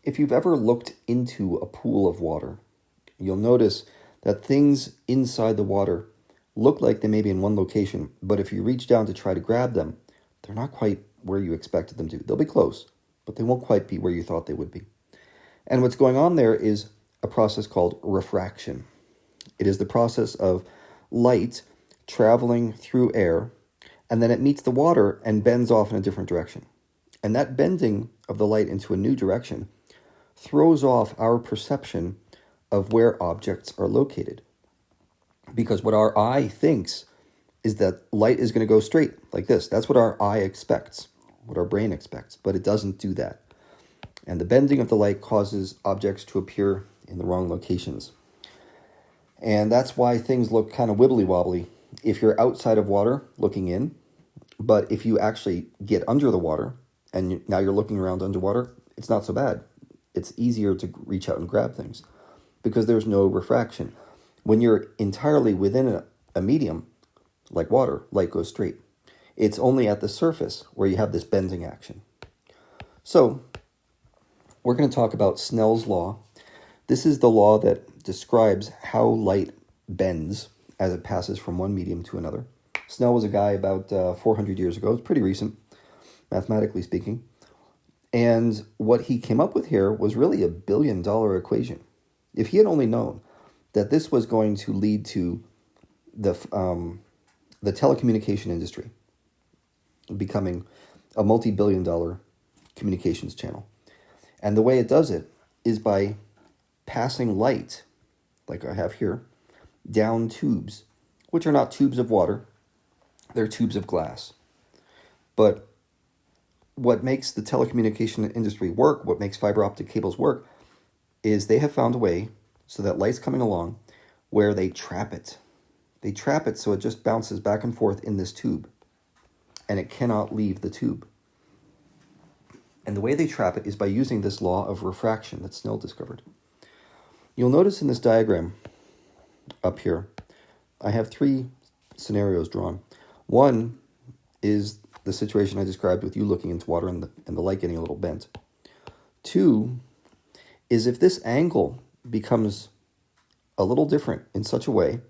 If you've ever looked into a pool of water, you'll notice that things inside the water look like they may be in one location, but if you reach down to try to grab them, they're not quite where you expected them to. They'll be close, but they won't quite be where you thought they would be. And what's going on there is a process called refraction. It is the process of light traveling through air, and then it meets the water and bends off in a different direction. And that bending of the light into a new direction throws off our perception of where objects are located. Because what our eye thinks is that light is going to go straight like this. That's what our eye expects, what our brain expects, but it doesn't do that. And the bending of the light causes objects to appear in the wrong locations. And that's why things look kind of wibbly-wobbly if you're outside of water looking in. But if you actually get under the water and now you're looking around underwater, it's not so bad. It's easier to reach out and grab things because there's no refraction. When you're entirely within a medium, like water, light goes straight. It's only at the surface where you have this bending action. So, we're going to talk about Snell's law. This is the law that describes how light bends as it passes from one medium to another. Snell was a guy about 400 years ago. It's pretty recent, mathematically speaking. And what he came up with here was really a $1 billion equation. If he had only known that this was going to lead to the telecommunication industry becoming a multi-billion-dollar communications channel. And the way it does it is by passing light, like I have here, down tubes, which are not tubes of water, they're tubes of glass. But what makes the telecommunication industry work, what makes fiber optic cables work, is they have found a way so that light's coming along where they trap it. They trap it so it just bounces back and forth in this tube, and it cannot leave the tube. And the way they trap it is by using this law of refraction that Snell discovered. You'll notice in this diagram up here, I have 3 scenarios drawn. One is the situation I described with you looking into water and the light getting a little bent. 2 is if this angle becomes a little different in such a way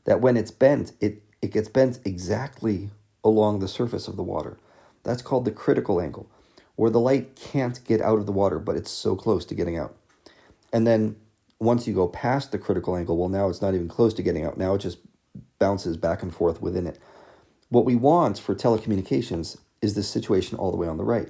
that when it's bent, it gets bent exactly along the surface of the water. That's called the critical angle, where the light can't get out of the water, but it's so close to getting out. And then once you go past the critical angle, well, now it's not even close to getting out. Now it just bounces back and forth within it. What we want for telecommunications is this situation all the way on the right,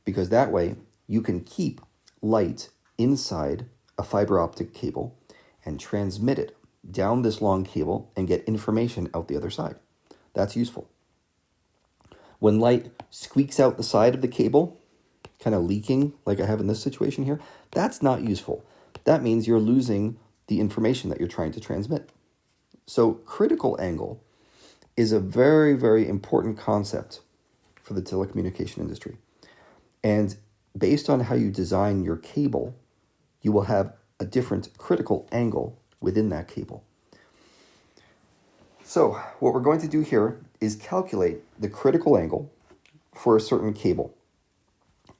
because that way you can keep light inside a fiber optic cable and transmit it down this long cable and get information out the other side. That's useful. When light squeaks out the side of the cable, kind of leaking like I have in this situation here, that's not useful. That means you're losing the information that you're trying to transmit. So critical angle is a very, very important concept for the telecommunication industry. And based on how you design your cable, you will have a different critical angle within that cable. So what we're going to do here is calculate the critical angle for a certain cable.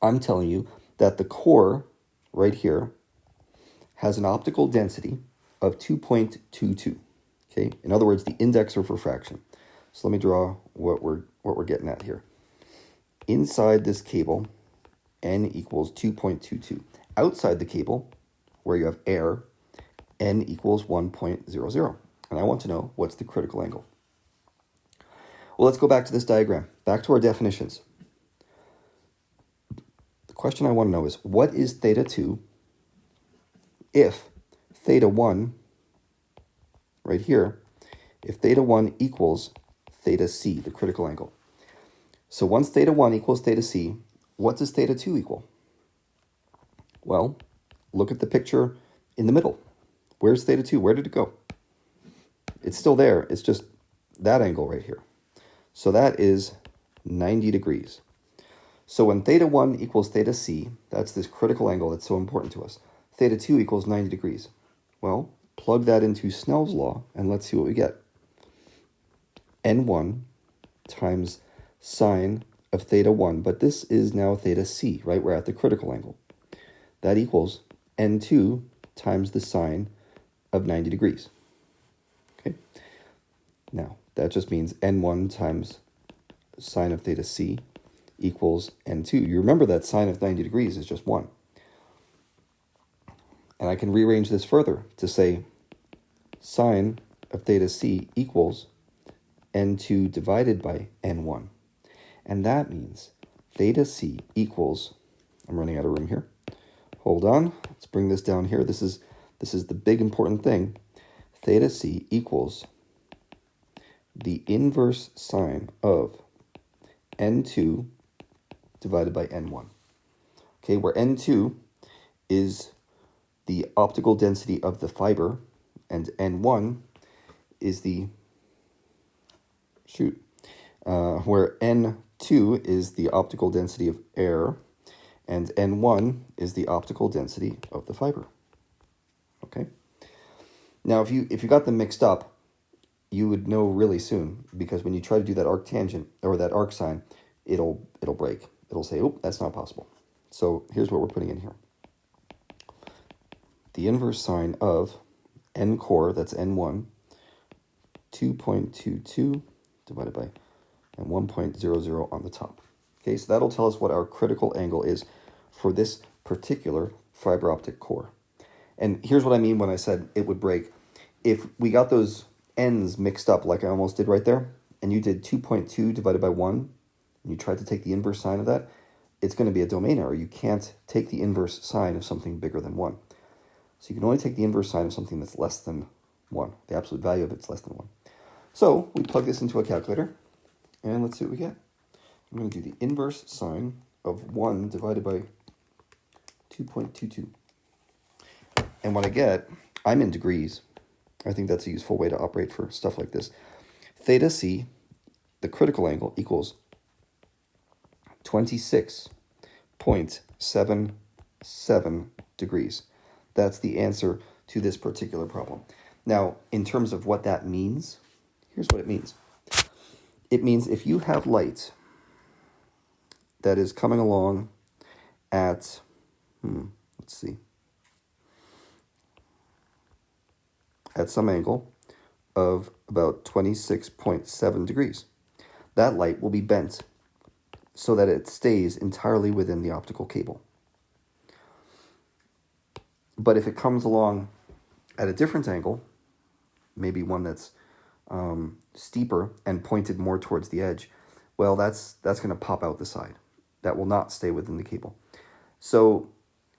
I'm telling you that the core right here has an optical density of 2.22. Okay? In other words, the index of refraction. So let me draw what we're getting at here. Inside this cable, n equals 2.22. Outside the cable, where you have air, n equals 1.00. And I want to know what's the critical angle. Well, let's go back to this diagram, back to our definitions. The question I want to know is, what is theta 2 if theta 1, right here, if theta 1 equals theta c, the critical angle. So once theta 1 equals theta c, what does theta 2 equal? Well, look at the picture in the middle. Where's theta 2? Where did it go? It's still there. It's just that angle right here. So that is 90 degrees. So when theta 1 equals theta c, that's this critical angle that's so important to us. Theta 2 equals 90 degrees. Well, plug that into Snell's law, and let's see what we get. N1 times sine of theta 1, but this is now theta c, right? We're at the critical angle. That equals n2 times the sine of 90 degrees. Okay. Now, that just means n1 times sine of theta c equals n2. You remember that sine of 90 degrees is just 1. And I can rearrange this further to say sine of theta c equals n2 divided by n1. And that means theta c equals, I'm running out of room here. Hold on, let's bring this down here. This is the big important thing. Theta c equals the inverse sine of n2 divided by n1. Okay, where n2 is the optical density of the fiber, and n1 is the, where n2 is the optical density of air, and n1 is the optical density of the fiber. Okay? Now, if you got them mixed up, you would know really soon, because when you try to do that arctangent, or that arc sine, it'll break. It'll say, oh, that's not possible. So here's what we're putting in here. The inverse sine of n core, that's n1, 2.22 divided by and 1.00 on the top. Okay, so that'll tell us what our critical angle is for this particular fiber optic core. And here's what I mean when I said it would break. If we got those n's mixed up like I almost did right there, and you did 2.2 divided by 1, and you tried to take the inverse sine of that, it's going to be a domain error. You can't take the inverse sine of something bigger than 1. So you can only take the inverse sine of something that's less than 1. The absolute value of it's less than 1. So we plug this into a calculator, and let's see what we get. I'm going to do the inverse sine of 1 divided by 2.22. And what I get, I'm in degrees. I think that's a useful way to operate for stuff like this. Theta c, the critical angle, equals 26.77 degrees. That's the answer to this particular problem. Now, in terms of what that means, here's what it means. It means if you have light that is coming along at, let's see, at some angle of about 26.7 degrees, that light will be bent so that it stays entirely within the optical cable. But if it comes along at a different angle, maybe one that's steeper and pointed more towards the edge, well, that's going to pop out the side. That will not stay within the cable. So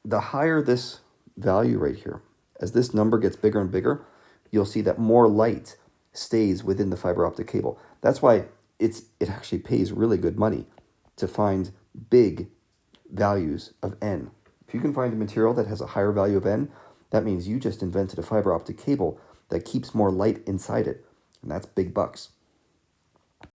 the higher this value right here, as this number gets bigger and bigger, you'll see that more light stays within the fiber optic cable. That's why it actually pays really good money to find big values of N. If you can find a material that has a higher value of N, that means you just invented a fiber optic cable that keeps more light inside it. And that's big bucks.